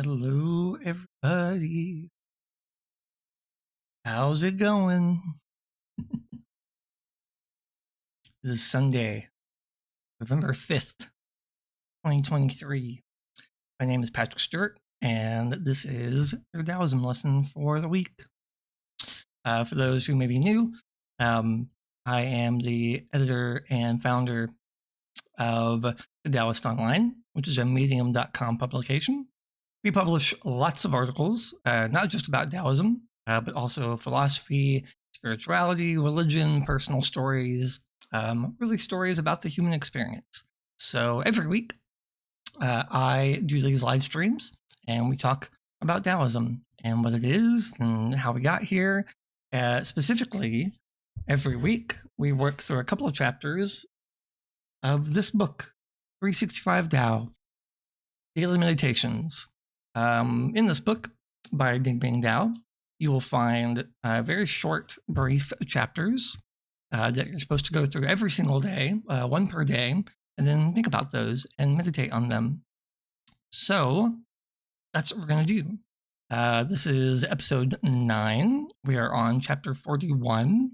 Hello, everybody. How's it going? This is Sunday, November 5th, 2023. My name is Patrick Stewart, and this is your Taoism lesson for the week. For those who may be new, I am the editor and founder of the Taoist Online, which is a medium.com publication. We publish lots of articles, not just about Taoism, but also philosophy, spirituality, religion, personal stories, really stories about the human experience. So every week, I do these live streams and we talk about Taoism and what it is and how we got here. Specifically, every week, we work through a couple of chapters of this book, 365 Tao, Daily Meditations. In this book by Deng Ming-Dao, you will find very short, brief chapters that you're supposed to go through every single day, one per day, and then think about those and meditate on them. So that's what we're going to do. This is episode 9. We are on chapter 41.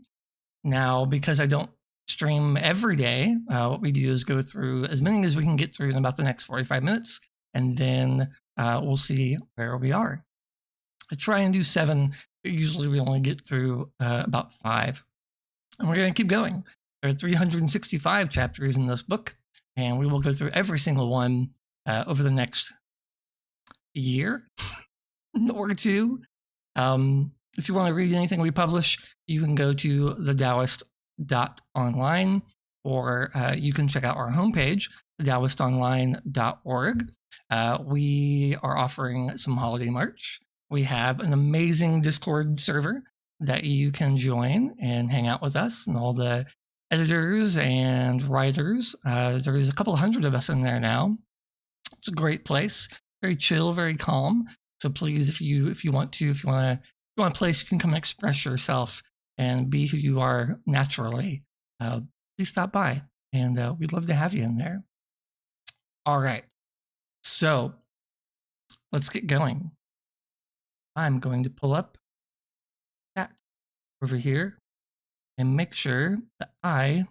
Now, because I don't stream every day, what we do is go through as many as we can get through in about the next 45 minutes, and then we'll see where we are. I try and do 7, but usually we only get through about 5. And we're going to keep going. There are 365 chapters in this book, and we will go through every single one over the next year or two. If you want to read anything we publish, you can go to thedaoist.online, or you can check out our homepage, thedaoistonline.org. We are offering some holiday merch. We have an amazing Discord server that you can join and hang out with us and all the editors and writers. There's a couple hundred of us in there now. It's a great place, very chill, very calm. So please, if you want a place you can come express yourself and be who you are naturally, please stop by, and we'd love to have you in there. All right, so let's get going. I'm going to pull up that over here and make sure that I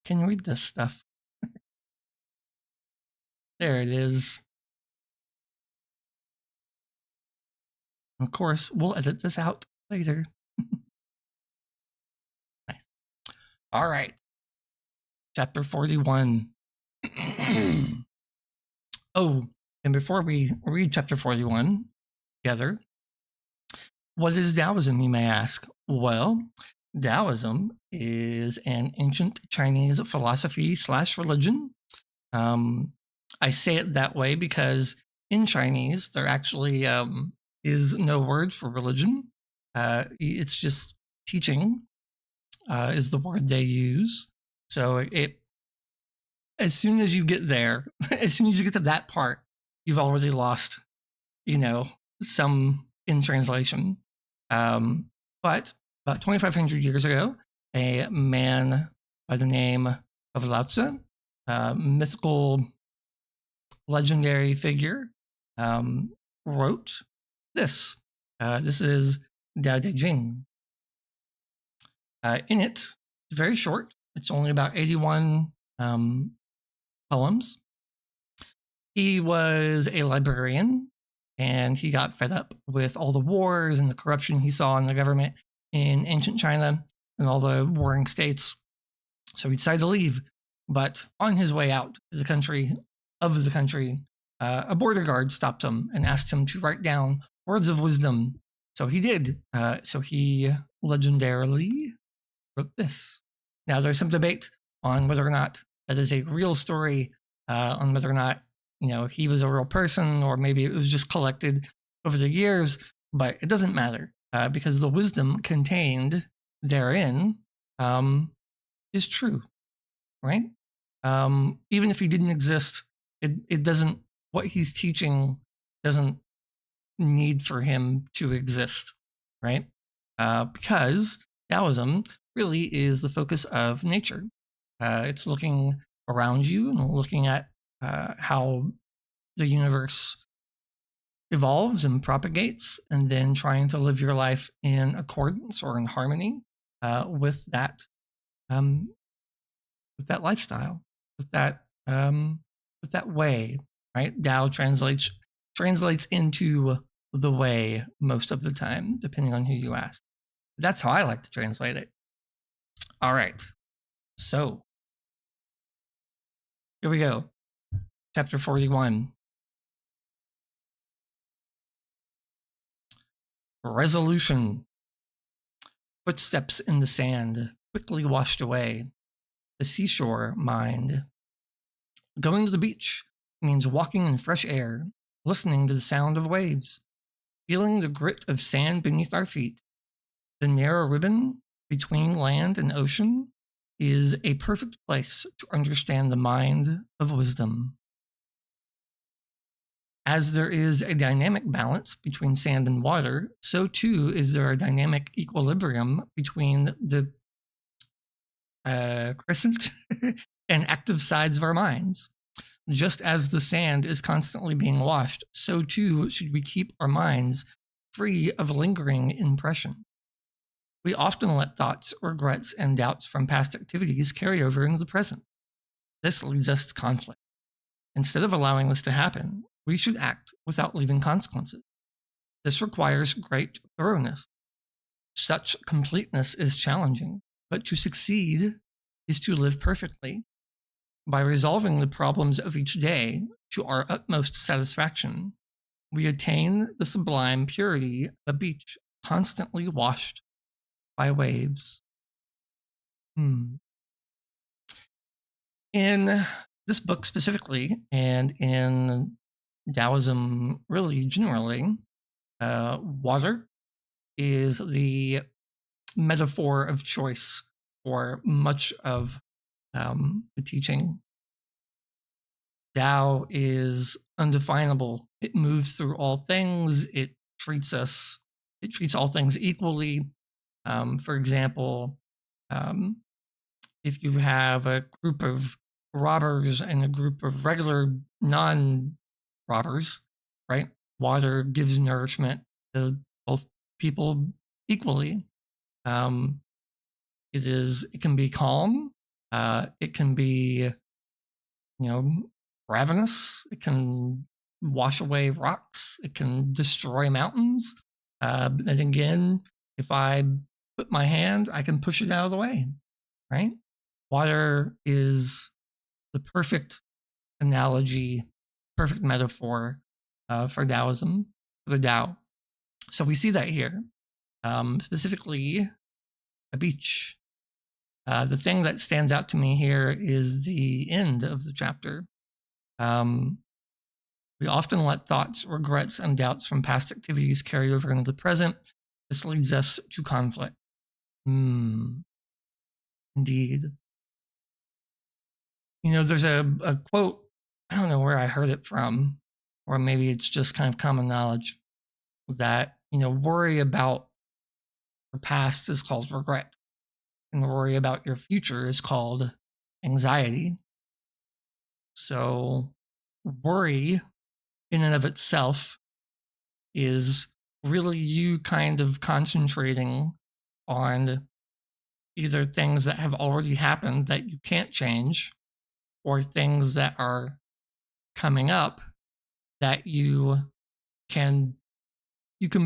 can read this stuff. There it is. Of course, we'll edit this out later. Nice. All right. Chapter 41. Oh, and before we read chapter 41 together, what is Taoism, you may ask? Well, Taoism is an ancient Chinese philosophy / religion. I say it that way because in Chinese, there actually is no word for religion. It's just teaching is the word they use. So as soon as you get there, as soon as you get to that part, you've already lost, some in translation. But about 2,500 years ago, a man by the name of Lao Tzu, mythical, legendary figure, wrote this. This is Dao De Jing. In it, it's very short. It's only about 81 poems. He was a librarian, and he got fed up with all the wars and the corruption he saw in the government in ancient China and all the warring states. So he decided to leave. But on his way out to the country, a border guard stopped him and asked him to write down words of wisdom. So he did. So he legendarily wrote this. Now, there's some debate on whether or not that is a real story, on whether or not, he was a real person, or maybe it was just collected over the years, but it doesn't matter because the wisdom contained therein is true, right? Even if he didn't exist, it doesn't, what he's teaching doesn't need for him to exist, right? Because Taoism really is the focus of nature. It's looking around you and looking at how the universe evolves and propagates, and then trying to live your life in accordance or in harmony with um, that lifestyle, with that way, right? Dao translates into the way most of the time, depending on who you ask. That's how I like to translate it. All right, so here we go. Chapter 41. Resolution. Footsteps in the sand, quickly washed away. The seashore mind. Going to the beach means walking in fresh air, listening to the sound of waves, feeling the grit of sand beneath our feet. The narrow ribbon between land and ocean is a perfect place to understand the mind of wisdom. As there is a dynamic balance between sand and water, so too is there a dynamic equilibrium between the crescent and active sides of our minds. Just as the sand is constantly being washed, so too should we keep our minds free of lingering impression. We often let thoughts, regrets, and doubts from past activities carry over into the present. This leads us to conflict. Instead of allowing this to happen, we should act without leaving consequences. This requires great thoroughness. Such completeness is challenging, but to succeed is to live perfectly. By resolving the problems of each day to our utmost satisfaction, we attain the sublime purity of a beach constantly washed by waves. In this book specifically, and in Taoism really generally, water is the metaphor of choice for much of the teaching. Tao is undefinable. It moves through all things. It treats all things equally. For example, if you have a group of robbers and a group of regular non-robbers, right? Water gives nourishment to both people equally. It can be calm. It can be, ravenous. It can wash away rocks. It can destroy mountains. And again, if I put my hand, I can push it out of the way, right? Water is the perfect analogy, perfect metaphor for Taoism, for the Tao. So we see that here, specifically a beach. The thing that stands out to me here is the end of the chapter. We often let thoughts, regrets, and doubts from past activities carry over into the present. This leads us to conflict. Indeed. There's a quote, I don't know where I heard it from, or maybe it's just kind of common knowledge, that, worry about your past is called regret, and worry about your future is called anxiety. So worry in and of itself is really you kind of concentrating on either things that have already happened that you can't change, or things that are coming up that you can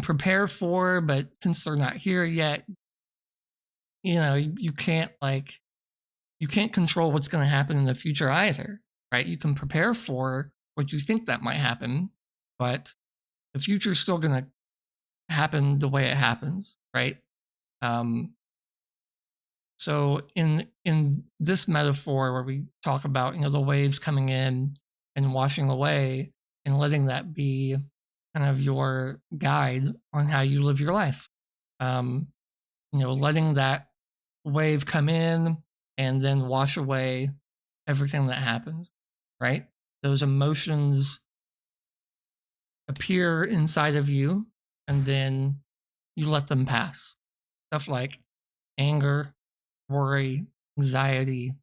prepare for, but since they're not here yet, you can't control what's going to happen in the future either, right? You can prepare for what you think that might happen, but the future's still going to happen the way it happens, right? So in this metaphor where we talk about, the waves coming in and washing away and letting that be kind of your guide on how you live your life, letting that wave come in and then wash away everything that happened, right? Those emotions appear inside of you and then you let them pass. Stuff like anger, worry, anxiety,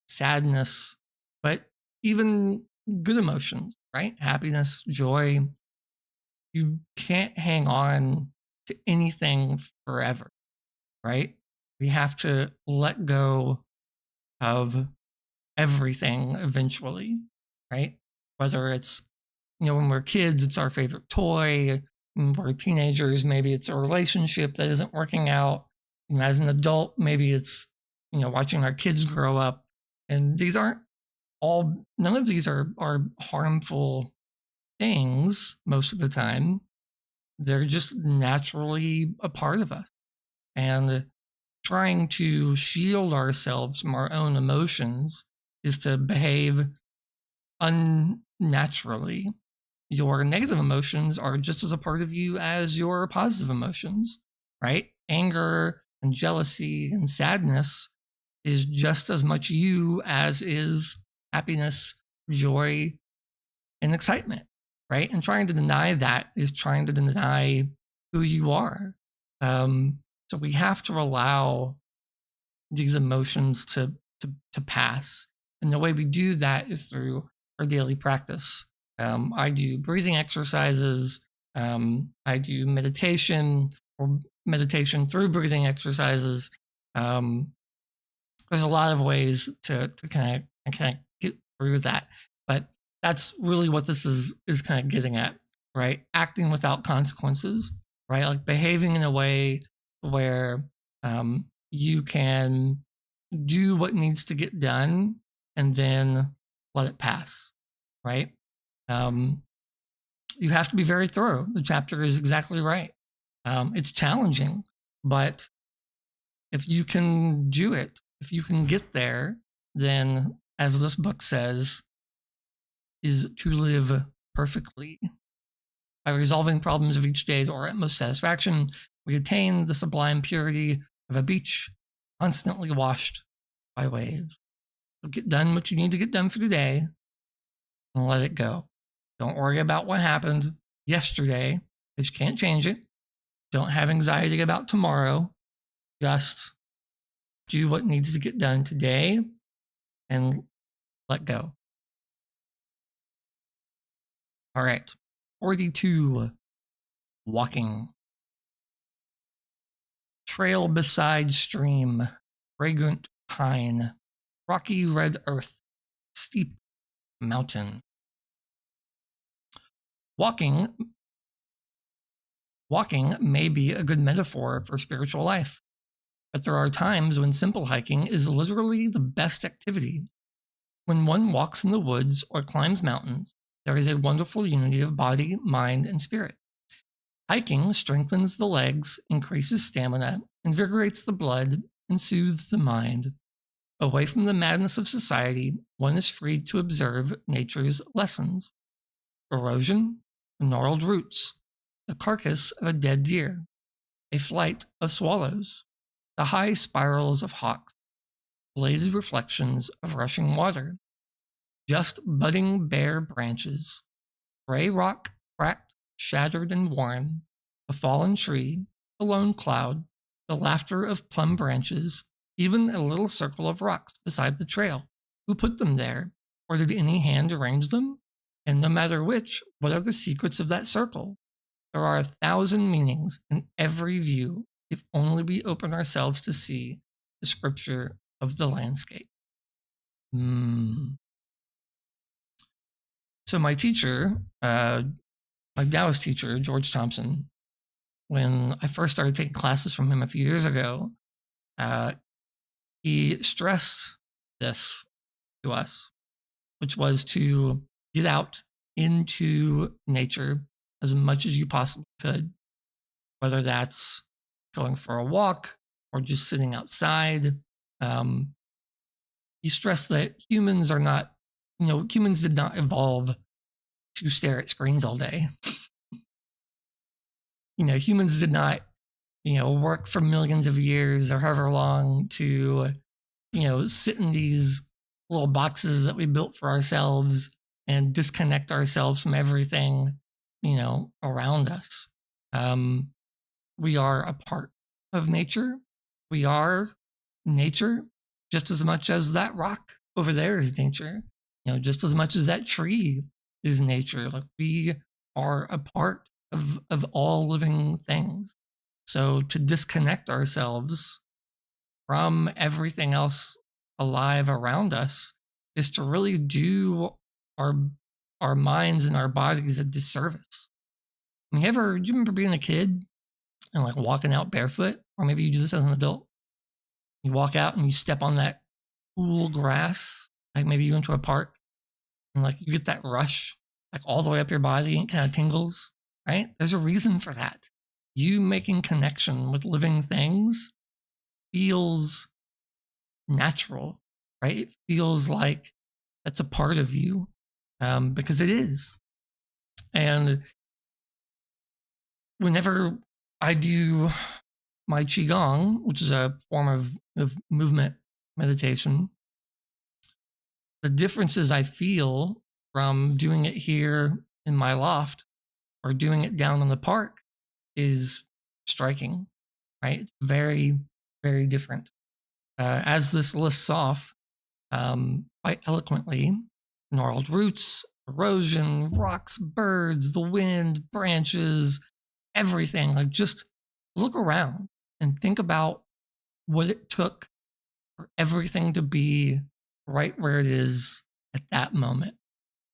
sadness, but even good emotions, right? Happiness, joy, you can't hang on to anything forever, right? We have to let go of everything eventually, right? Whether it's, when we're kids, it's our favorite toy. When we're teenagers, maybe it's a relationship that isn't working out. As an adult, maybe it's, watching our kids grow up. And none of these are harmful things most of the time. They're just naturally a part of us. And trying to shield ourselves from our own emotions is to behave unnaturally. Your negative emotions are just as a part of you as your positive emotions, right? Anger and jealousy and sadness is just as much you as is happiness, joy, and excitement, right? And trying to deny that is trying to deny who you are. So we have to allow these emotions to pass. And the way we do that is through our daily practice. I do breathing exercises. I do meditation or meditation through breathing exercises. There's a lot of ways to kind of get through that, but that's really what this is kind of getting at, right? Acting without consequences, right? Like behaving in a way where you can do what needs to get done and then let it pass, right? You have to be very thorough. The chapter is exactly right. It's challenging, but if you can do it, if you can get there, then, as this book says, is to live perfectly. By resolving problems of each day to our utmost satisfaction, we attain the sublime purity of a beach constantly washed by waves. So get done what you need to get done for today and let it go. Don't worry about what happened yesterday, because you can't change it. Don't have anxiety about tomorrow. Just do what needs to get done today and let go. All right. 42. Walking. Trail beside stream. Fragrant pine. Rocky red earth. Steep mountain. Walking may be a good metaphor for spiritual life, but there are times when simple hiking is literally the best activity. When one walks in the woods or climbs mountains, there is a wonderful unity of body, mind, and spirit. Hiking strengthens the legs, increases stamina, invigorates the blood, and soothes the mind. Away from the madness of society, one is freed to observe nature's lessons. Erosion, gnarled roots, the carcass of a dead deer, a flight of swallows, the high spirals of hawks, bladed reflections of rushing water, just budding bare branches, gray rock cracked, shattered, and worn, a fallen tree, a lone cloud, the laughter of plum branches, even a little circle of rocks beside the trail. Who put them there? Or did any hand arrange them? And no matter which, what are the secrets of that circle? There are 1,000 meanings in every view if only we open ourselves to see the scripture of the landscape. So my teacher, my Taoist teacher, George Thompson, when I first started taking classes from him a few years ago, he stressed this to us, which was to get out into nature as much as you possibly could, whether that's going for a walk or just sitting outside. He stressed that humans are not, humans did not evolve to stare at screens all day. Humans did not, work for millions of years or however long to, sit in these little boxes that we built for ourselves and disconnect ourselves from everything, around us. We are a part of nature. We are nature just as much as that rock over there is nature, just as much as that tree is nature. Like we are a part of all living things. So to disconnect ourselves from everything else alive around us is to really do our our minds and our bodies a disservice. I mean, do you remember being a kid and like walking out barefoot? Or maybe you do this as an adult. You walk out and you step on that cool grass. Like maybe you went to a park and like you get that rush like all the way up your body and kind of tingles, right? There's a reason for that. You making connection with living things feels natural, right? It feels like that's a part of you, because it is. And whenever I do my Qigong, which is a form of movement meditation, the differences I feel from doing it here in my loft or doing it down in the park is striking, right? It's very, very different. As this lists off quite eloquently, gnarled roots, erosion, rocks, birds, the wind, branches, everything. Like just look around and think about what it took for everything to be right where it is at that moment,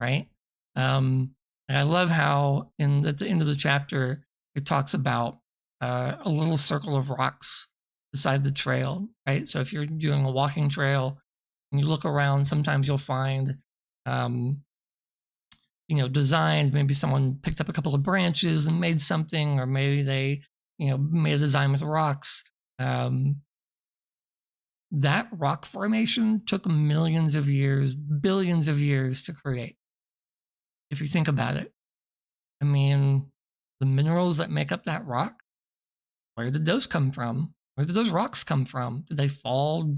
right? And I love how at the end of the chapter it talks about a little circle of rocks beside the trail, right? So if you're doing a walking trail and you look around, sometimes you'll find um, designs. Maybe someone picked up a couple of branches and made something, or maybe they made a design with rocks. That rock formation took millions of years, billions of years to create. If you think about it, I mean, the minerals that make up that rock, where did those come from? Where did those rocks come from? Did they fall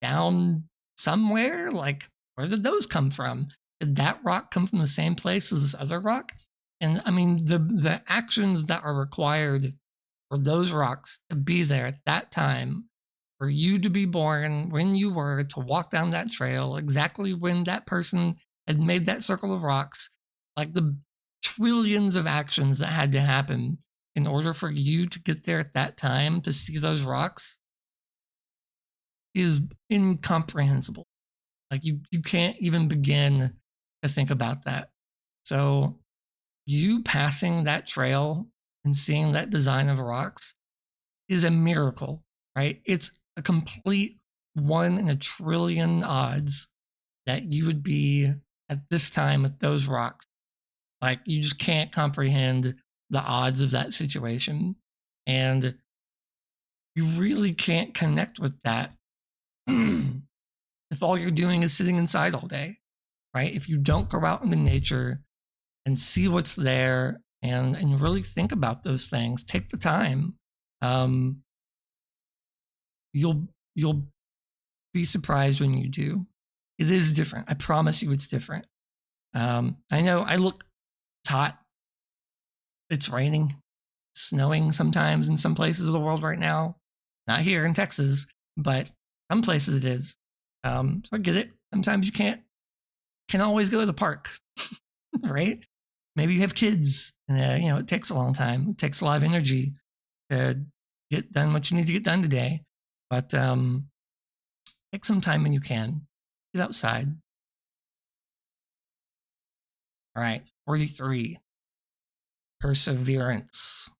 down somewhere? Like, where did those come from? Did that rock come from the same place as this other rock? And I mean, the actions that are required for those rocks to be there at that time, for you to be born when you were, to walk down that trail, exactly when that person had made that circle of rocks, like the trillions of actions that had to happen in order for you to get there at that time to see those rocks is incomprehensible. Like you can't even begin to think about that. So you passing that trail and seeing that design of rocks is a miracle, right? It's a complete 1 in a trillion odds that you would be at this time with those rocks. Like you just can't comprehend the odds of that situation. And you really can't connect with that if all you're doing is sitting inside all day, right? If you don't go out into nature and see what's there and really think about those things, take the time, you'll be surprised when you do. It is different. I promise you it's different. I know I look hot. It's raining, snowing sometimes in some places of the world right now. Not here in Texas, but some places it is. So I get it. Sometimes you can't always go to the park, right? Maybe you have kids. It takes a long time. It takes a lot of energy to get done what you need to get done today. But take some time when you can. Get outside. All right, 43. Perseverance.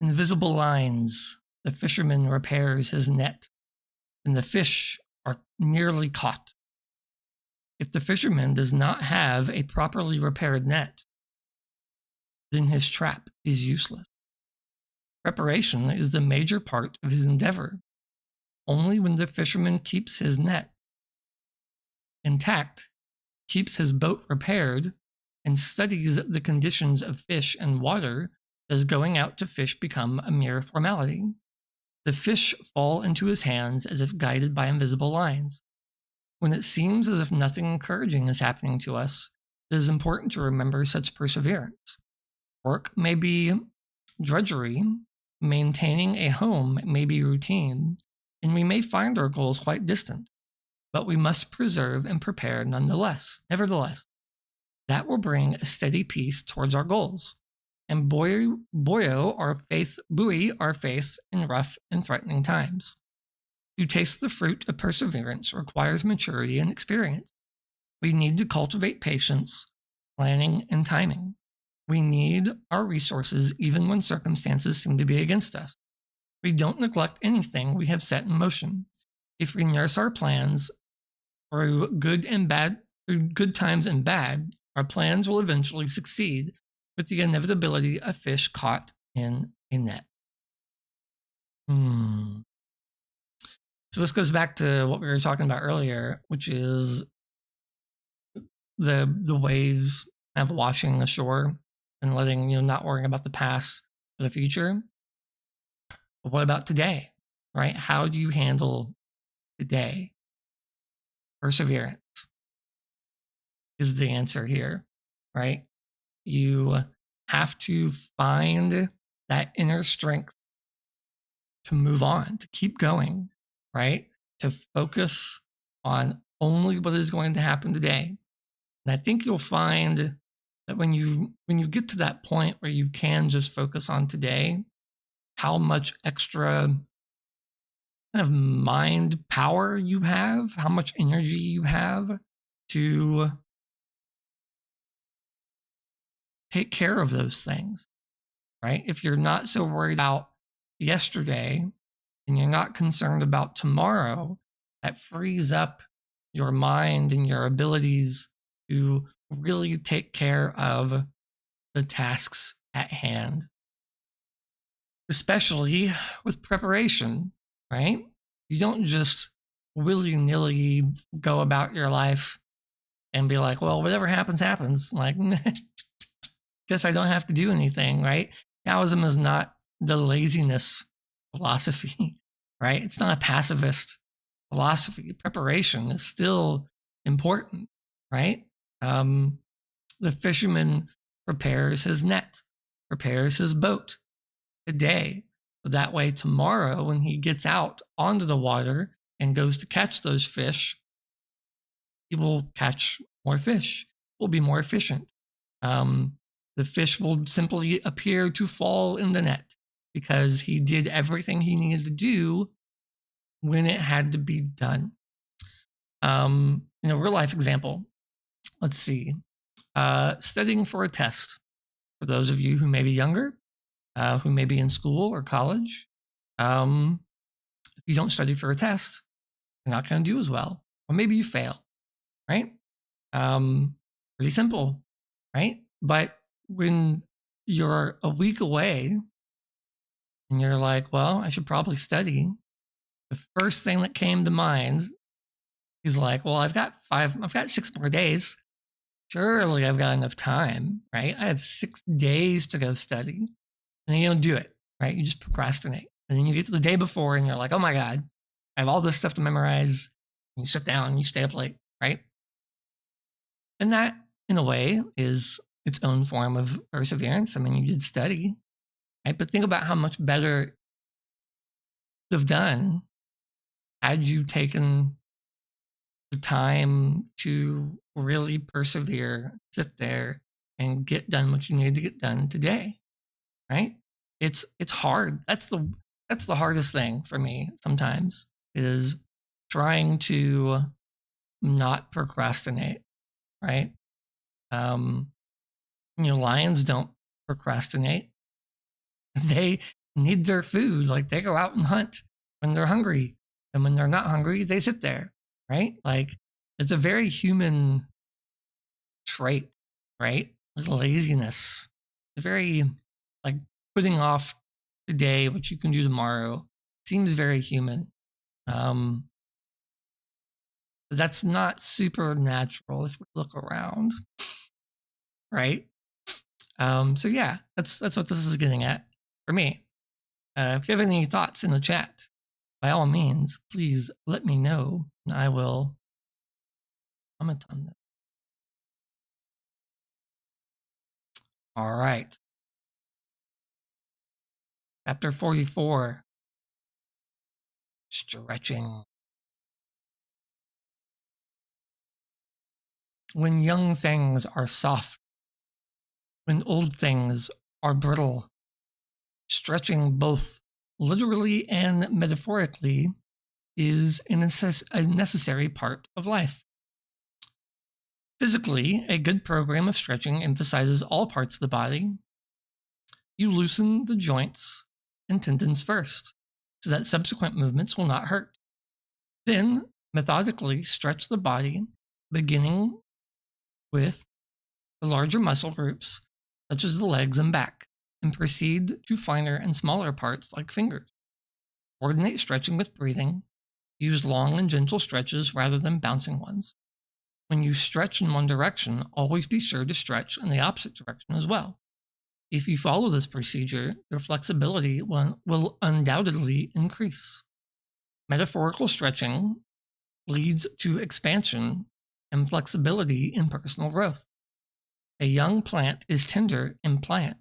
Invisible lines. The fisherman repairs his net, and the fish are nearly caught. If the fisherman does not have a properly repaired net, then his trap is useless. Preparation is the major part of his endeavor. Only when the fisherman keeps his net intact, keeps his boat repaired, and studies the conditions of fish and water does going out to fish become a mere formality. The fish fall into his hands as if guided by invisible lines. When it seems as if nothing encouraging is happening to us, it is important to remember such perseverance. Work may be drudgery, maintaining a home may be routine, and we may find our goals quite distant, but we must preserve and prepare nonetheless. Nevertheless, That will bring a steady peace towards our goals and buoy our faith in rough and threatening times. To taste the fruit of perseverance requires maturity and experience. We need to cultivate patience, planning, and timing. We need our resources even when circumstances seem to be against us. We don't neglect anything we have set in motion. If we nurse our plans through good times and bad, our plans will eventually succeed with the inevitability of fish caught in a net. So this goes back to what we were talking about earlier, which is the waves kind of washing the shore and letting, not worrying about the past or the future. But what about today, right? How do you handle today? Perseverance is the answer here, right? You have to find that inner strength to move on, to keep going, right? To focus on only what is going to happen today. And I think you'll find that when you get to that point where you can just focus on today, how much extra kind of mind power you have, how much energy you have to take care of those things, right? If you're not so worried about yesterday and you're not concerned about tomorrow, that frees up your mind and your abilities to really take care of the tasks at hand, especially with preparation, right? You don't just willy-nilly go about your life and be like, well, whatever happens, happens. Like, guess I don't have to do anything, right? Taoism is not the laziness philosophy, right? It's not a pacifist philosophy. Preparation is still important, right? The fisherman prepares his net, prepares his boat today. So that way, tomorrow, when he gets out onto the water and goes to catch those fish, he will catch more fish, will be more efficient. The fish will simply appear to fall in the net because he did everything he needed to do when it had to be done. In a real life example, let's see. Studying for a test. For those of you who may be younger, who may be in school or college, if you don't study for a test, you're not going to do as well. Or maybe you fail, right? Pretty simple, right? But when you're a week away and you're like, well, I should probably study, the first thing that came to mind is like, well, I've got 6 more days. Surely I've got enough time, right? I have 6 days to go study. And then you don't do it, right? You just procrastinate. And then you get to the day before and you're like, oh my God, I have all this stuff to memorize. And you sit down and you stay up late, right? And that, in a way, is its own form of perseverance. I mean, you did study, right? But think about how much better you'd have done had you taken the time to really persevere, sit there, and get done what you needed to get done today, right? It's hard. That's the hardest thing for me sometimes, is trying to not procrastinate, right? Lions don't procrastinate. They need their food. Like, they go out and hunt when they're hungry. And when they're not hungry, they sit there, right? Like, it's a very human trait, right? Like laziness. It's very, like, putting off today what you can do tomorrow. Seems very human. But that's not supernatural if we look around, right? So yeah, that's what this is getting at for me. If you have any thoughts in the chat, by all means, please let me know, and I will comment on them. All right. Chapter 44, stretching. when young things are soft, when old things are brittle. Stretching both literally and metaphorically is a necessary part of life. Physically, a good program of stretching emphasizes all parts of the body. You loosen the joints and tendons first, so that subsequent movements will not hurt. Then, methodically stretch the body, beginning with the larger muscle groups, such as the legs and back, and proceed to finer and smaller parts like fingers. Coordinate stretching with breathing. Use long and gentle stretches rather than bouncing ones. When you stretch in one direction, always be sure to stretch in the opposite direction as well. If you follow this procedure, your flexibility will undoubtedly increase. Metaphorical stretching leads to expansion and flexibility in personal growth. A young plant is tender and pliant.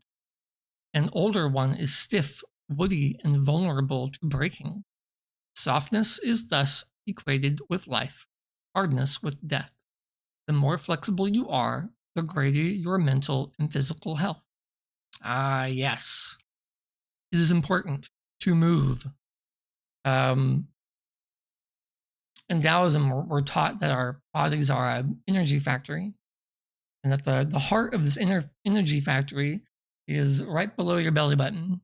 An older one is stiff, woody, and vulnerable to breaking. Softness is thus equated with life, hardness with death. The more flexible you are, the greater your mental and physical health. Yes. It is important to move. In Taoism, we're taught that our bodies are an energy factory, and that the heart of this energy factory is right below your belly button,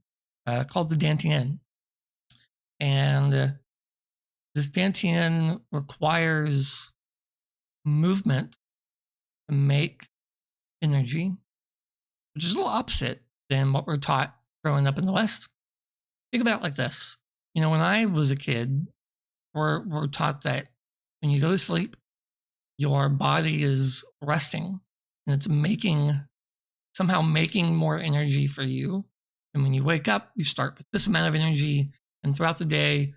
called the dantian. And this dantian requires movement to make energy, which is a little opposite than what we're taught growing up in the West. Think about it like this. When I was a kid, we're taught that when you go to sleep, your body is resting and it's somehow making more energy for you. And when you wake up, you start with this amount of energy, and throughout the day,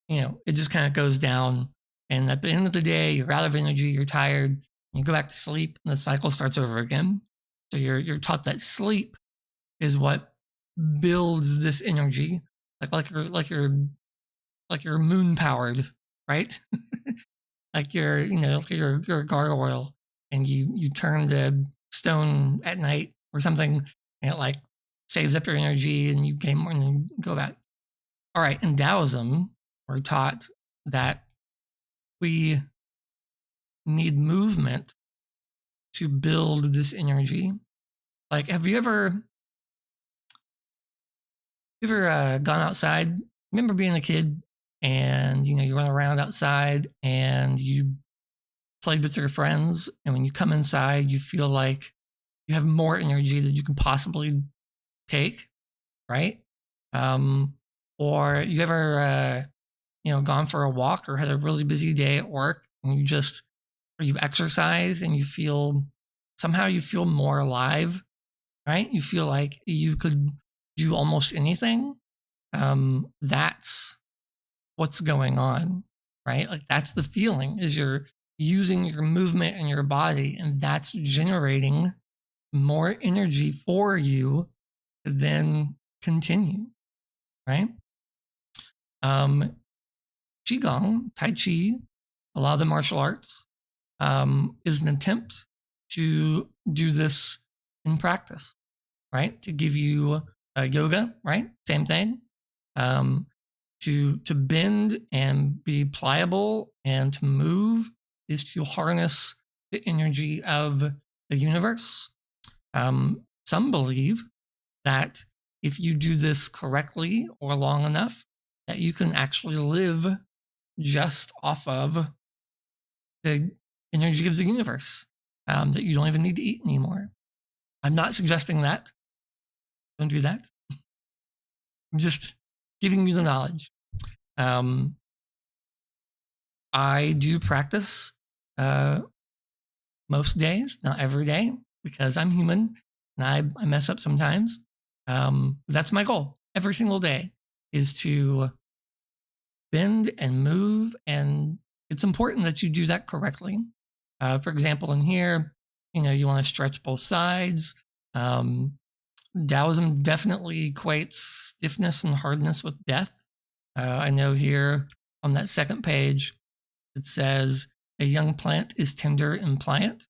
it just kind of goes down. And at the end of the day, you're out of energy, you're tired, and you go back to sleep, and the cycle starts over again. So you're taught that sleep is what builds this energy, like you're moon powered, right? Like you're a gargoyle, and you turn the stone at night or something, and it like saves up your energy, and you gain more, and then you go back. All right, in Taoism, we're taught that we need movement to build this energy. Like, have you ever gone outside? Remember being a kid, and you run around outside and you played with your friends, and when you come inside, you feel like you have more energy than you can possibly take, right? Or you ever gone for a walk or had a really busy day at work, and you exercise and you feel more alive, right? You feel like you could do almost anything. That's what's going on, right? Like, that's the feeling, is you're using your movement and your body, and that's generating more energy for you to then continue, right? Qigong, Tai Chi, a lot of the martial arts, is an attempt to do this in practice, right? To give you yoga, right? Same thing. To bend and be pliable and to move is to harness the energy of the universe. Some believe that if you do this correctly or long enough, that you can actually live just off of the energy of the universe, that you don't even need to eat anymore. I'm not suggesting that. Don't do that. I'm just giving you the knowledge. I do practice most days, not every day, because I'm human and I mess up sometimes. That's my goal every single day, is to bend and move, and it's important that you do that correctly. For example, in here, you want to stretch both sides. Taoism definitely equates stiffness and hardness with death. I know here on that second page, it says, a young plant is tender and pliant.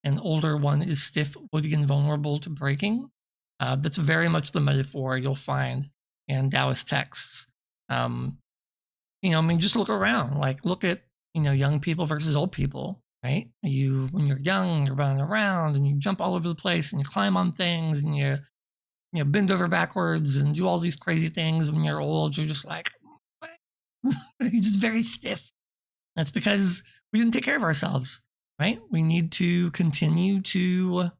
An older one is stiff, woody, and vulnerable to breaking. That's very much the metaphor you'll find in Taoist texts. Just look around. Like, look at young people versus old people, right? When you're young, you're running around and you jump all over the place and you climb on things and you bend over backwards and do all these crazy things. When you're old, you're just like, you're just very stiff. That's because we didn't take care of ourselves, right? We need to continue to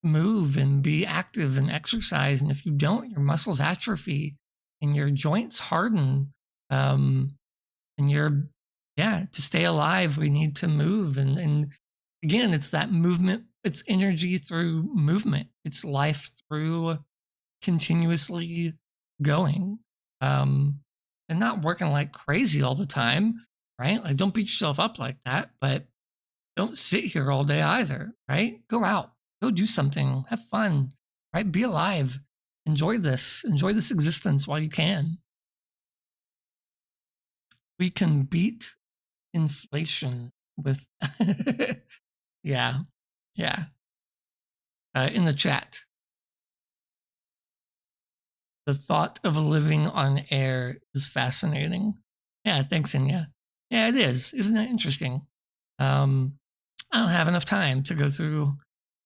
move and be active and exercise. And if you don't, your muscles atrophy and your joints harden. And to stay alive, we need to move. And again, it's that movement. It's energy through movement. It's life through continuously going. And not working like crazy all the time, right? Like, don't beat yourself up like that, but don't sit here all day either, right? Go out, go do something, have fun, right? Be alive, enjoy this existence while you can. We can beat inflation with, yeah. In the chat, the thought of living on air is fascinating. Yeah, thanks, Inya. Yeah, it is. Isn't that interesting? I don't have enough time to go through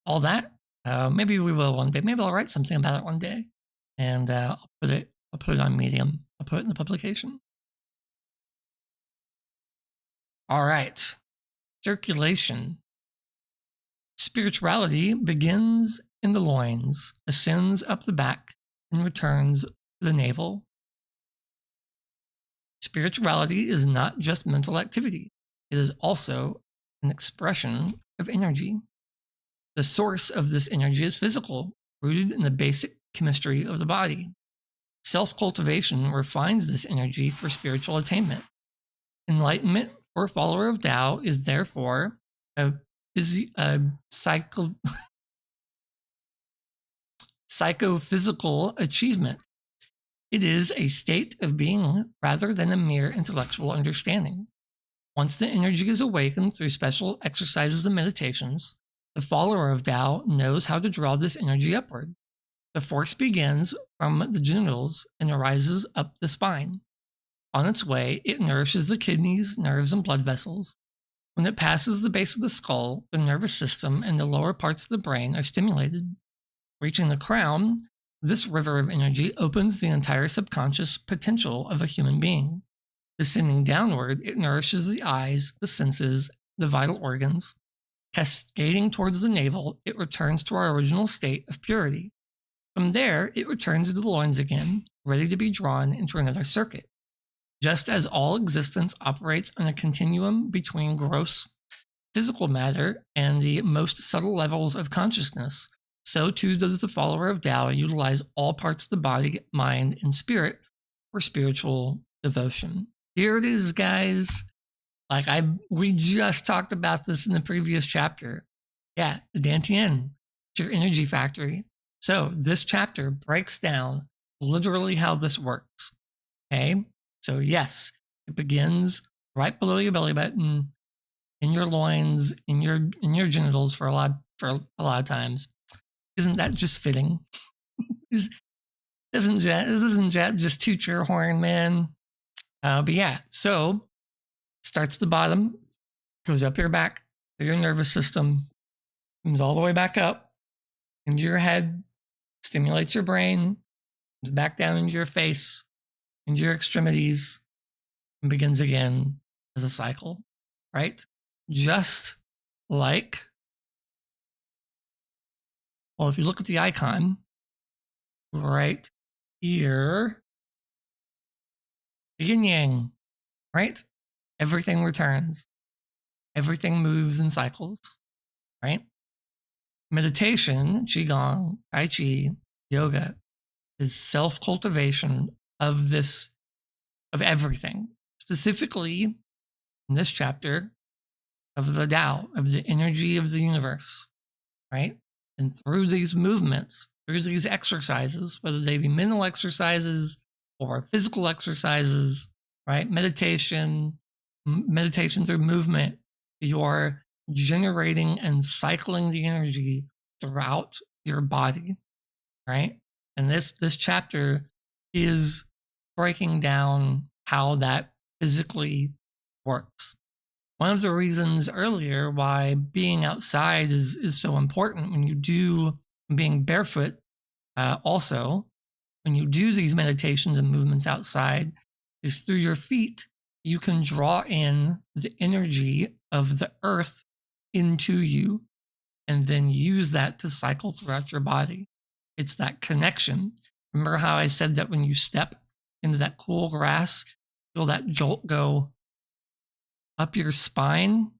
all that. Maybe we will one day. Maybe I'll write something about it one day, and I'll put it on Medium. I'll put it in the publication. All right, circulation. Spirituality begins in the loins, ascends up the back, and returns to the navel. Spirituality is not just mental activity. It is also an expression of energy. The source of this energy is physical, rooted in the basic chemistry of the body. Self-cultivation refines this energy for spiritual attainment. Enlightenment for a follower of Tao is therefore a psychophysical achievement. It is a state of being rather than a mere intellectual understanding. Once the energy is awakened through special exercises and meditations, the follower of Tao knows how to draw this energy upward. The force begins from the genitals and arises up the spine. On its way, it nourishes the kidneys, nerves, and blood vessels. When it passes the base of the skull, the nervous system and the lower parts of the brain are stimulated. Reaching the crown, this river of energy opens the entire subconscious potential of a human being. Descending downward, it nourishes the eyes, the senses, the vital organs. Cascading towards the navel, it returns to our original state of purity. From there, it returns to the loins again, ready to be drawn into another circuit. Just as all existence operates on a continuum between gross physical matter and the most subtle levels of consciousness, so too does the follower of Tao utilize all parts of the body, mind, and spirit for spiritual devotion. Here it is, guys. We just talked about this in the previous chapter. Yeah, the Dantian, it's your energy factory. So this chapter breaks down literally how this works. Okay, so yes, it begins right below your belly button, in your loins, in your genitals for a lot of times. Isn't that just fitting? Isn't that just toot your horn, man? But yeah, so starts at the bottom, goes up your back, to your nervous system, comes all the way back up into your head, stimulates your brain, comes back down into your face, into your extremities, and begins again as a cycle, right? Just like, well, if you look at the icon right here, yin yang, right? Everything returns. Everything moves in cycles, right? Meditation, Qigong, Tai Chi, yoga is self-cultivation of everything. Specifically, in this chapter, of the Tao, of the energy of the universe, right? And through these movements, through these exercises, whether they be mental exercises or physical exercises, right? Meditation through movement, you're generating and cycling the energy throughout your body, right? And this chapter is breaking down how that physically works. One of the reasons earlier why being outside is so important when you do being barefoot, also when you do these meditations and movements outside, is through your feet you can draw in the energy of the earth into you and then use that to cycle throughout your body. It's that connection. Remember how I said that when you step into that cool grass, feel that jolt go up your spine,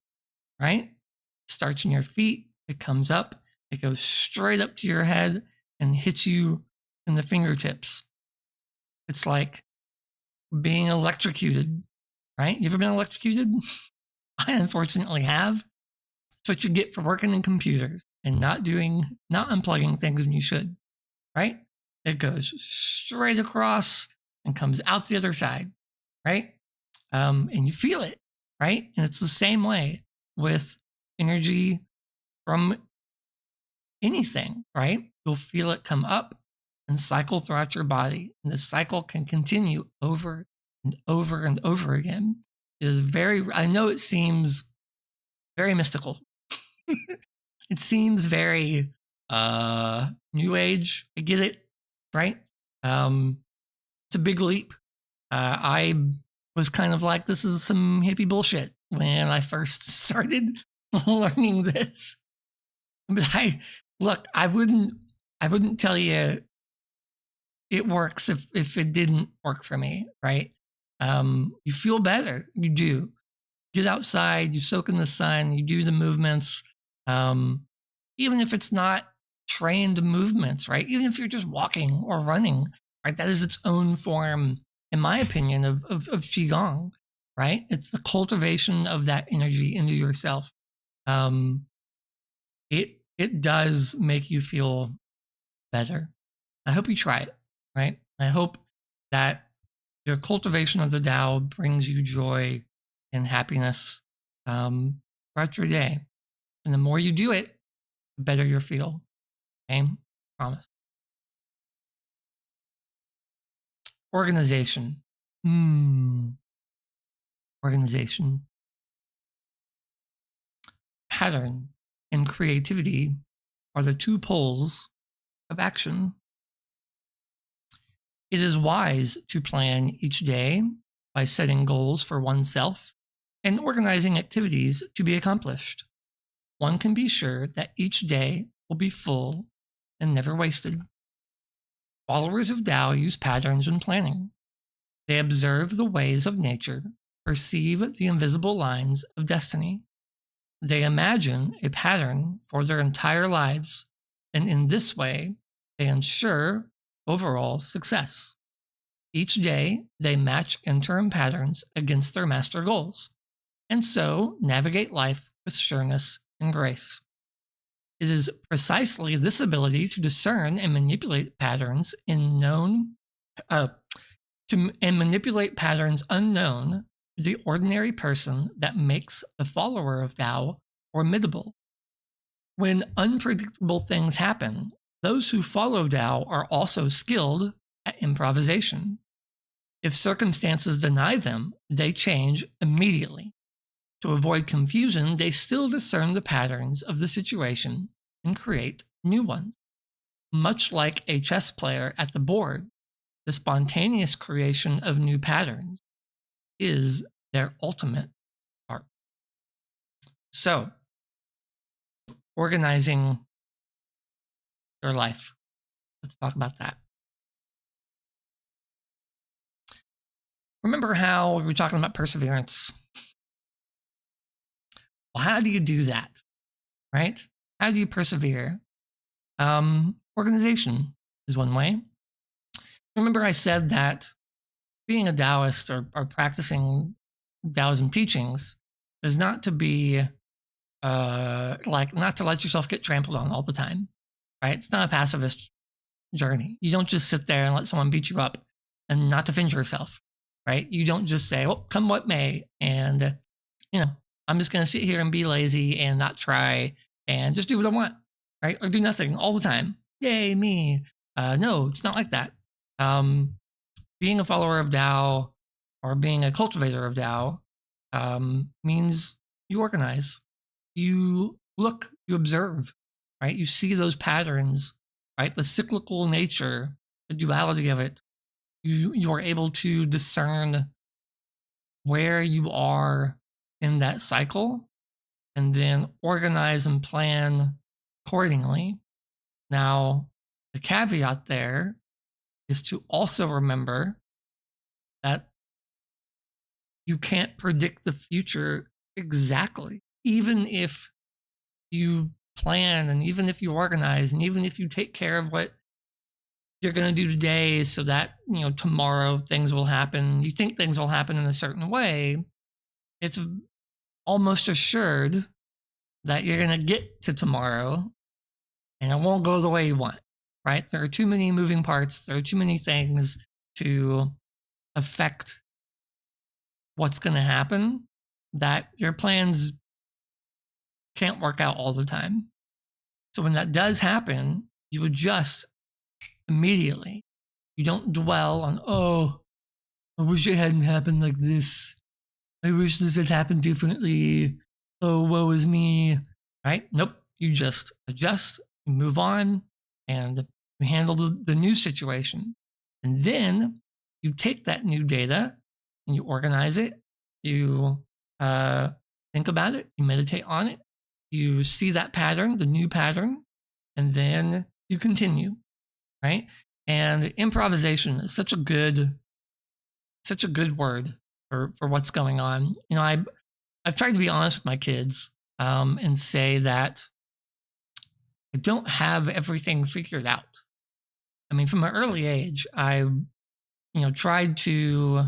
right? It starts in your feet, it comes up, it goes straight up to your head and hits you in the fingertips. It's like being electrocuted, right? You ever been electrocuted? I unfortunately have. That's what you get for working in computers and not unplugging things when you should, right? It goes straight across and comes out the other side, right? And you feel it, right? And it's the same way with energy from anything, right? You'll feel it come up and cycle throughout your body. And the cycle can continue over and over and over again. It is I know it seems very mystical. It seems very new age. I get it, right? It's a big leap. I was kind of like, this is some hippie bullshit when I first started learning this. But I wouldn't tell you it works if it didn't work for me, right? You feel better. You do. Get outside, you soak in the sun, you do the movements. Even if it's not trained movements, right? Even if you're just walking or running, right? That is its own form, in my opinion, of Qigong, right? It's the cultivation of that energy into yourself. It does make you feel better. I hope you try it, right? I hope that your cultivation of the Tao brings you joy and happiness throughout your day. And the more you do it, the better you'll feel. Okay? Promise. Organization. Organization. Pattern and creativity are the two poles of action. It is wise to plan each day by setting goals for oneself and organizing activities to be accomplished. One can be sure that each day will be full and never wasted. Followers of Tao use patterns when planning. They observe the ways of nature, perceive the invisible lines of destiny. They imagine a pattern for their entire lives, and in this way, they ensure overall success. Each day, they match interim patterns against their master goals, and so navigate life with sureness and grace. It is precisely this ability to discern and manipulate patterns unknown to the ordinary person that makes the follower of Tao formidable. When unpredictable things happen, those who follow Tao are also skilled at improvisation. If circumstances deny them, they change immediately. To avoid confusion, they still discern the patterns of the situation and create new ones. Much like a chess player at the board, the spontaneous creation of new patterns is their ultimate art. So, organizing your life. Let's talk about that. Remember how we were talking about perseverance? Well, how do you do that, right? How do you persevere? Organization is one way. Remember I said that being a Taoist or practicing Taoism teachings is not to be not to let yourself get trampled on all the time, right? It's not a pacifist journey. You don't just sit there and let someone beat you up and not defend yourself, right? You don't just say, well, come what may, and, I'm just going to sit here and be lazy and not try and just do what I want, right? Or do nothing all the time. Yay, me. No, it's not like that. Um, Being a follower of Tao or being a cultivator of Tao means you organize, you look, you observe, right? You see those patterns, right? The cyclical nature, the duality of it. You are able to discern where you are in that cycle and then organize and plan accordingly. Now, the caveat there is to also remember that you can't predict the future exactly. Even if you plan and even if you organize and even if you take care of what you're going to do today so that, tomorrow things will happen, you think things will happen in a certain way, it's almost assured that you're going to get to tomorrow and it won't go the way you want, right? There are too many moving parts. There are too many things to affect what's going to happen that your plans can't work out all the time. So when that does happen, you adjust immediately. You don't dwell on, oh, I wish it hadn't happened like this. I wish this had happened differently. Oh, woe is me. Right? Nope. You just adjust, you move on, and you handle the new situation. And then you take that new data and you organize it. You think about it. You meditate on it. You see that pattern, the new pattern, and then you continue. Right? And improvisation is such a good word for what's going on. I've tried to be honest with my kids and say that I don't have everything figured out. I mean, from an early age, I tried to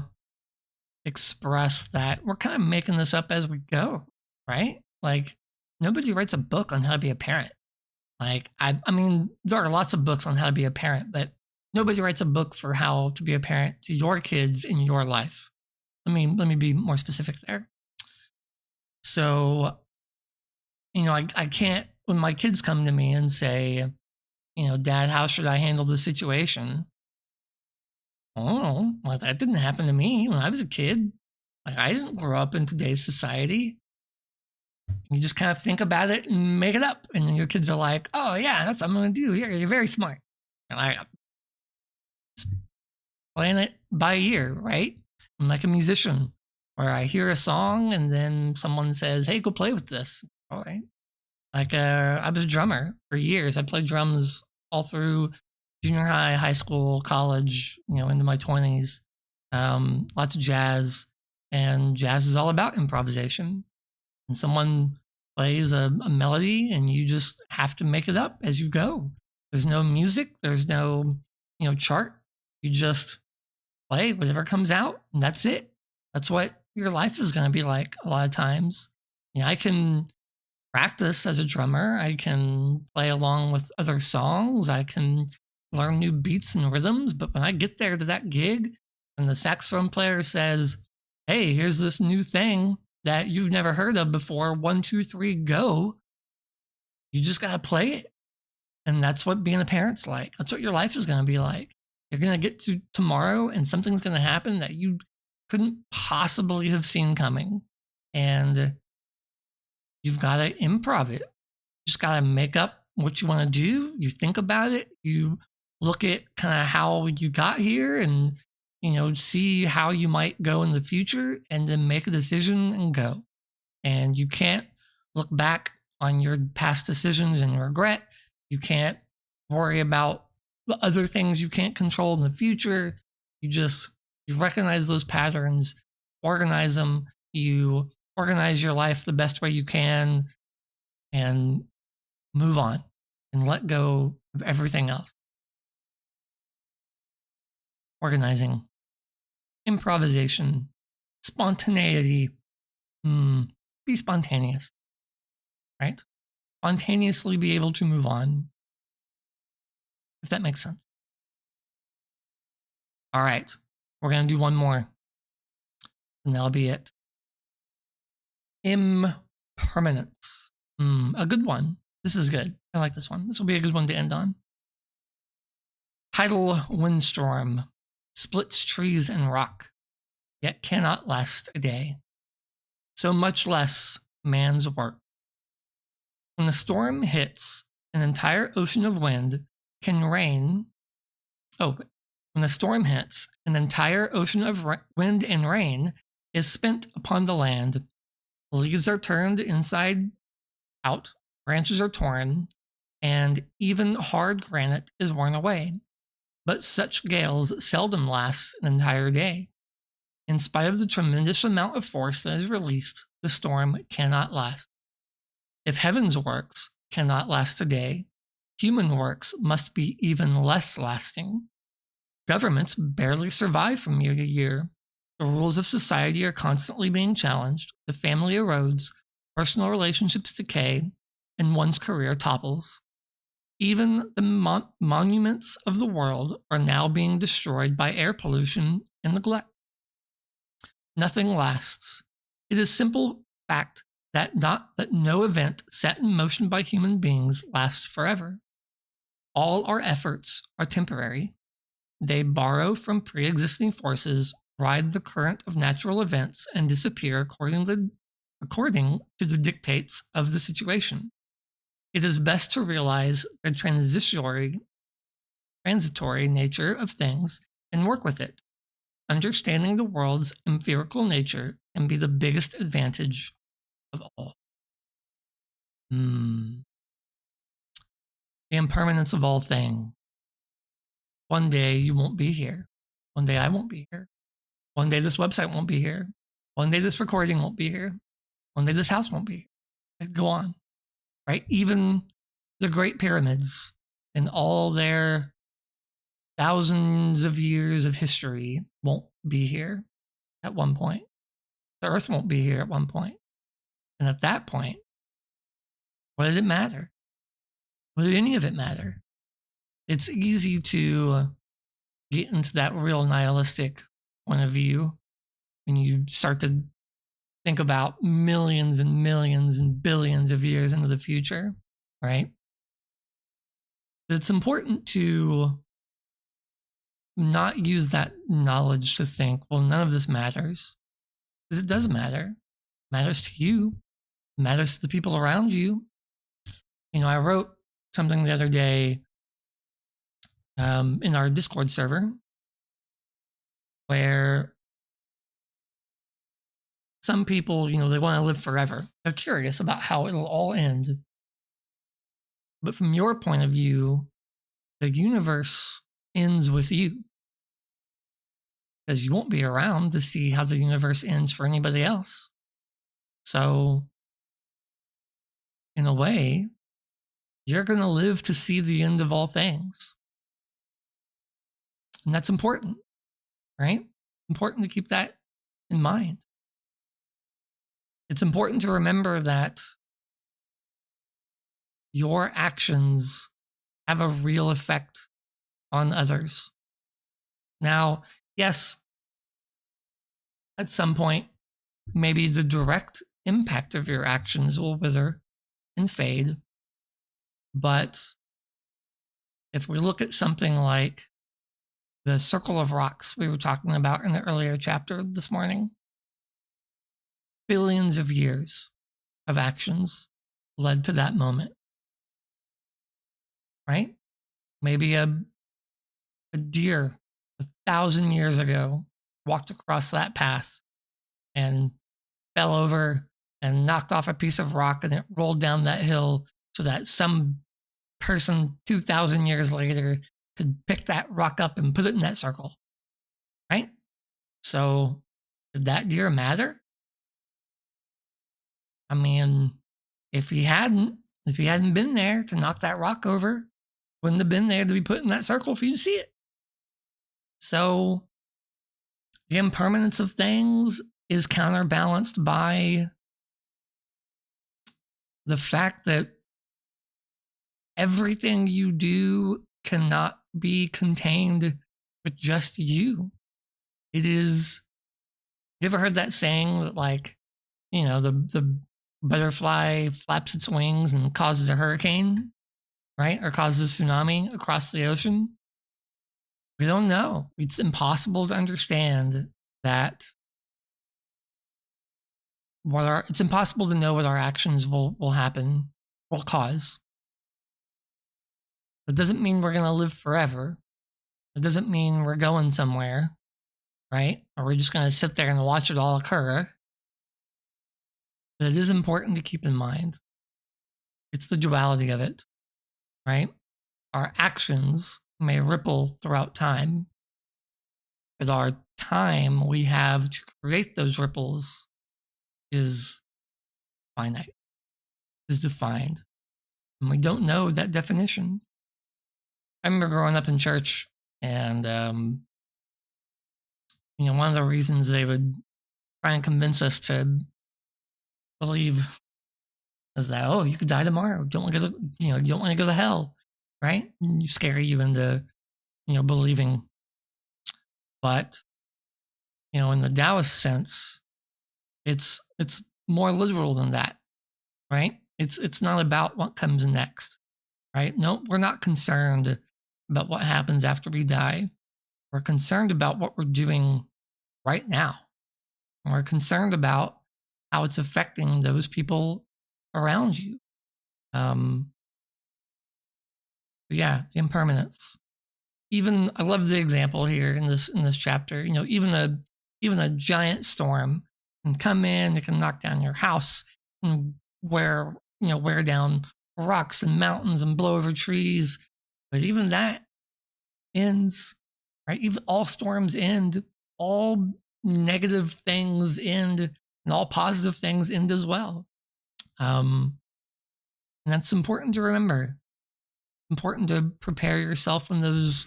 express that we're kind of making this up as we go, right? Like nobody writes a book on how to be a parent. Like I mean, there are lots of books on how to be a parent, but nobody writes a book for how to be a parent to your kids in your life. Let me be more specific there. So, I can't, when my kids come to me and say, Dad, how should I handle the situation? I don't know. Like, that didn't happen to me when I was a kid. Like, I didn't grow up in today's society. You just kind of think about it and make it up. And then your kids are like, oh, yeah, that's what I'm going to do. You're very smart. And I playing it by ear, right? I'm like a musician where I hear a song and then someone says, hey, go play with this. All right. Like I was a drummer for years. I played drums all through junior high, high school, college, into my 20s. Lots of jazz. And jazz is all about improvisation. And someone plays a melody and you just have to make it up as you go. There's no music. There's no, chart. You just play whatever comes out and that's it. That's what your life is going to be like a lot of times. I can practice as a drummer. I can play along with other songs. I can learn new beats and rhythms. But when I get there to that gig and the saxophone player says, hey, here's this new thing that you've never heard of before. 1, 2, 3, go. You just got to play it. And that's what being a parent's like. That's what your life is going to be like. You're going to get to tomorrow and something's going to happen that you couldn't possibly have seen coming. And you've got to improv it. You just got to make up what you want to do. You think about it. You look at kind of how you got here and, see how you might go in the future and then make a decision and go. And you can't look back on your past decisions and regret. You can't worry about the other things you can't control in the future. You recognize those patterns, organize them. You organize your life the best way you can and move on and let go of everything else. Organizing, improvisation, spontaneity. Be spontaneous, right? Spontaneously be able to move on, if that makes sense. All right, we're going to do one more, and that'll be it. Impermanence. A good one. This is good. I like this one. This will be a good one to end on. Tidal windstorm splits trees and rock, yet cannot last a day. So much less man's work. When a storm hits, an entire ocean of wind can rain. When a storm hits, an entire ocean of wind and rain is spent upon the land. Leaves are turned inside out, branches are torn, and even hard granite is worn away. But such gales seldom last an entire day. In spite of the tremendous amount of force that is released, the storm cannot last. If heaven's works cannot last a day, human works must be even less lasting. Governments barely survive from year to year. The rules of society are constantly being challenged, the family erodes, personal relationships decay, and one's career topples. Even the monuments of the world are now being destroyed by air pollution and neglect. Nothing lasts. It is simple fact that no event set in motion by human beings lasts forever. All our efforts are temporary. They borrow from pre-existing forces, ride the current of natural events, and disappear according to the dictates of the situation. It is best to realize the transitory nature of things and work with it. Understanding the world's empirical nature can be the biggest advantage of all. The impermanence of all things. One day you won't be here. One day I won't be here. One day this website won't be here. One day this recording won't be here. One day this house won't be here. Go on, right? Even the Great Pyramids and all their thousands of years of history won't be here at one point. The earth won't be here at one point. And at that point, what did it matter? What did any of it matter? It's easy to get into that real nihilistic point of view when you start to think about millions and millions and billions of years into the future, right? But it's important to not use that knowledge to think, well, none of this matters. Because it does matter. It matters to you. It matters to the people around you. You know, I wrote something the other day in our Discord server where some people, you know, they want to live forever. They're curious about how it'll all end. But from your point of view, the universe ends with you. Because you won't be around to see how the universe ends for anybody else. So, in a way, you're going to live to see the end of all things. And that's important, right? Important to keep that in mind. It's important to remember that your actions have a real effect on others. Now, yes, at some point, maybe the direct impact of your actions will wither and fade. But if we look at something like the circle of rocks we were talking about in the earlier chapter this morning, billions of years of actions led to that moment, right? Maybe a deer 1,000 years ago walked across that path and fell over and knocked off a piece of rock, and it rolled down that hill so that some person 2,000 years later could pick that rock up and put it in that circle, right? So did that deer matter? I mean, if he hadn't been there to knock that rock over, wouldn't have been there to be put in that circle for you to see it. So the impermanence of things is counterbalanced by the fact that everything you do cannot be contained with just you. It is, you ever heard that saying that, like, the butterfly flaps its wings and causes a hurricane, right? Or causes a tsunami across the ocean. We don't know. It's impossible to understand that it's impossible to know what our actions will cause. It doesn't mean we're going to live forever. It doesn't mean we're going somewhere, right? Or we're just going to sit there and watch it all occur. But it is important to keep in mind. It's the duality of it, right? Our actions may ripple throughout time, but our time we have to create those ripples is finite, is defined. And we don't know that definition. I remember growing up in church, and one of the reasons they would try and convince us to believe is that, oh, you could die tomorrow. Don't want to go to, you don't want to go to hell, right? And you scare you into, believing. But, in the Taoist sense, it's more literal than that, right? It's not about what comes next, right? No, we're not concerned about what happens after we die. We're concerned about what we're doing right now. And we're concerned about how it's affecting those people around you. Yeah, the impermanence. Even I love the example here in this chapter. Even a giant storm can come in, it can knock down your house and wear down rocks and mountains and blow over trees. But even that ends, right? Even all storms end, all negative things end, and all positive things end as well. And that's important to remember. Important to prepare yourself when those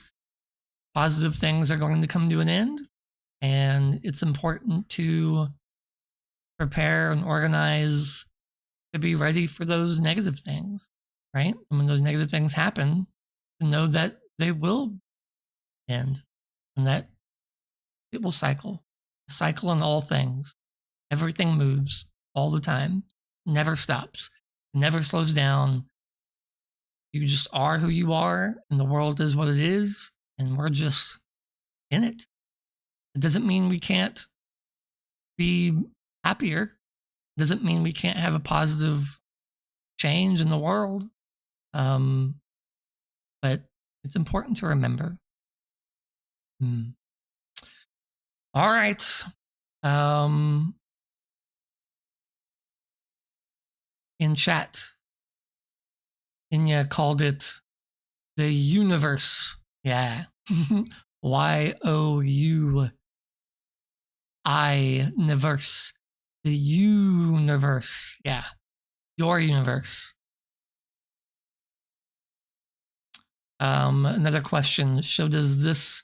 positive things are going to come to an end. And it's important to prepare and organize to be ready for those negative things, right? And when those negative things happen, to know that they will end and that it will cycle in all things. Everything moves all the time, never stops, never slows down. You just are who you are, and the world is what it is, and we're just in it. It doesn't mean we can't be happier. It doesn't mean we can't have a positive change in the world. But it's important to remember. All right. In chat, Inya called it the universe. Yeah. Y-O-U-I-niverse. The universe. Yeah. Your universe. Another question. So is this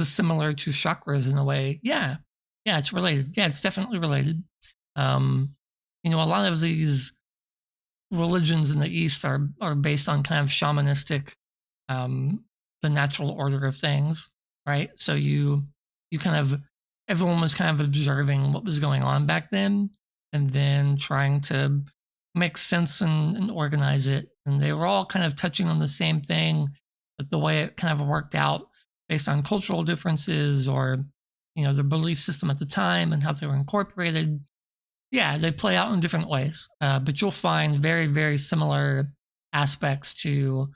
similar to chakras in a way? Yeah. Yeah, it's related. Yeah, it's definitely related. A lot of these religions in the East are based on kind of shamanistic, the natural order of things, right? So you kind of, everyone was kind of observing what was going on back then and then trying to make sense and organize it. And they were all kind of touching on the same thing, but the way it kind of worked out based on cultural differences or, the belief system at the time and how they were incorporated. Yeah, they play out in different ways, but you'll find very, very similar aspects to,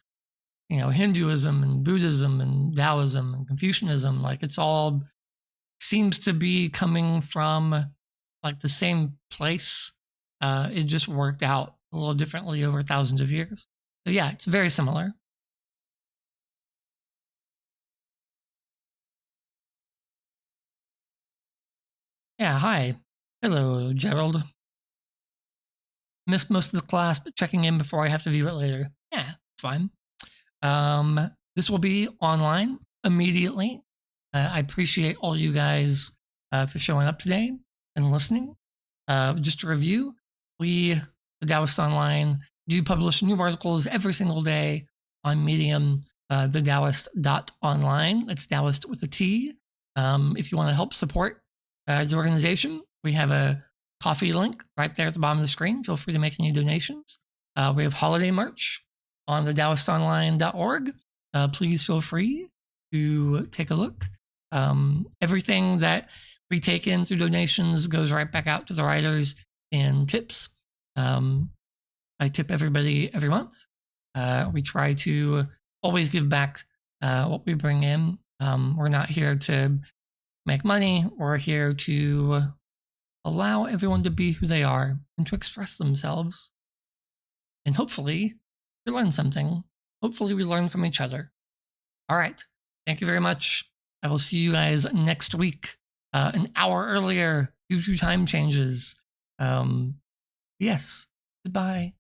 Hinduism and Buddhism and Taoism and Confucianism. Like it's all seems to be coming from like the same place. It just worked out a little differently over thousands of years. So yeah, it's very similar. Yeah, hi. Hello, Gerald. Missed most of the class, but checking in before I have to view it later. Yeah, fine. This will be online immediately. I appreciate all you guys for showing up today and listening. Just to review, the Taoist Online, do publish new articles every single day on Medium, thedaoist.online. That's Taoist with a T. If you want to help support the organization, we have a Coffee link right there at the bottom of the screen. Feel free to make any donations. We have holiday merch on the TaoistOnline.org. Please feel free to take a look. Everything that we take in through donations goes right back out to the writers in tips. I tip everybody every month. We try to always give back what we bring in. We're not here to make money. We're here to allow everyone to be who they are and to express themselves. And hopefully, we learn something. Hopefully, we learn from each other. All right. Thank you very much. I will see you guys next week, an hour earlier due to time changes. Yes. Goodbye.